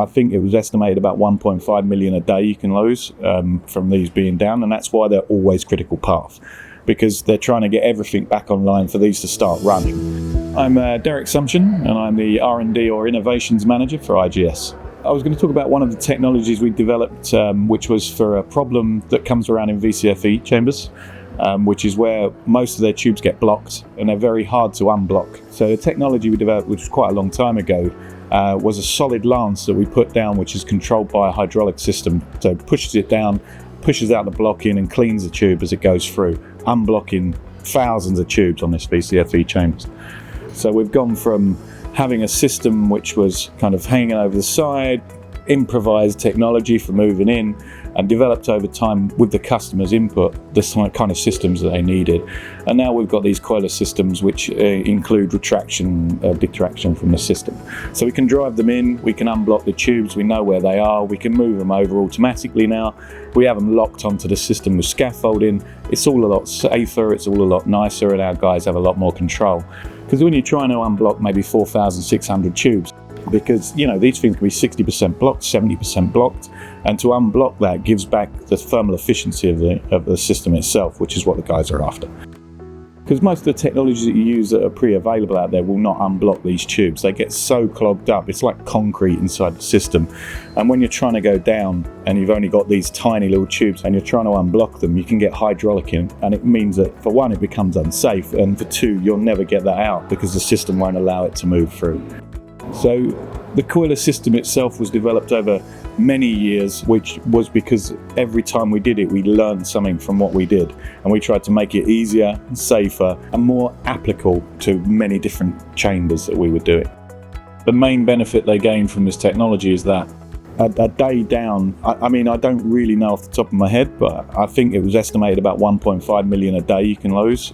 I think it was estimated about 1.5 million a day you can lose from these being down, and that's why they're always critical path, because they're trying to get everything back online for these to start running. I'm Derek Sumption, and I'm the R&D or Innovations Manager for IGS. I was going to talk about one of the technologies we developed, which was for a problem that comes around in VCFE chambers, which is where most of their tubes get blocked and they're very hard to unblock. So the technology we developed, which was quite a long time ago, was a solid lance that we put down, which is controlled by a hydraulic system. So it pushes it down, pushes out the blocking and cleans the tube as it goes through, unblocking thousands of tubes on this VCFE chambers. So we've gone from having a system which was kind of hanging over the side, improvised technology for moving in, and developed over time with the customer's input the kind of systems that they needed. And now we've got these coiler systems which include retraction, detraction from the system. So we can drive them in, we can unblock the tubes, we know where they are, we can move them over automatically now. We have them locked onto the system with scaffolding. It's all a lot safer, it's all a lot nicer, and our guys have a lot more control. Because when you're trying to unblock maybe 4,600 tubes, because these things can be 60% blocked, 70% blocked, and to unblock that gives back the thermal efficiency of the system itself, which is what the guys are after. Because most of the technologies that you use that are pre-available out there will not unblock these tubes. They get so clogged up, it's like concrete inside the system. And when you're trying to go down and you've only got these tiny little tubes and you're trying to unblock them, you can get hydraulic in, and it means that for one, it becomes unsafe, and for two, you'll never get that out because the system won't allow it to move through. So the coiler system itself was developed over many years, which was because every time we did it, we learned something from what we did, and we tried to make it easier, safer, and more applicable to many different chambers that we were doing. The main benefit they gained from this technology is that a day down, I mean, I don't really know off the top of my head, but I think it was estimated about 1.5 million a day you can lose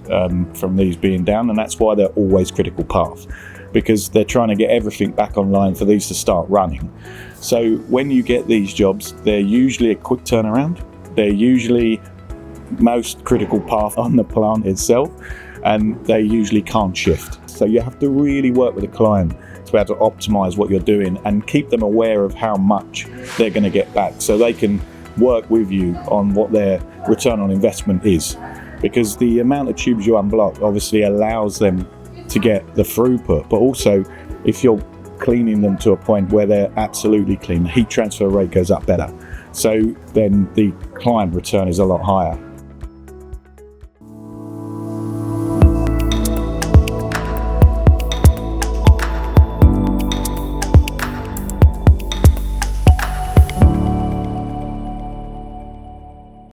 from these being down, and that's why they're always critical path, because they're trying to get everything back online for these to start running. So when you get these jobs, they're usually a quick turnaround. They're usually most critical path on the plant itself, and they usually can't shift. So you have to really work with the client to be able to optimize what you're doing and keep them aware of how much they're going to get back, so they can work with you on what their return on investment is. Because the amount of tubes you unblock obviously allows them to get the throughput, but also if you're cleaning them to a point where they're absolutely clean, the heat transfer rate goes up better. So then the client return is a lot higher.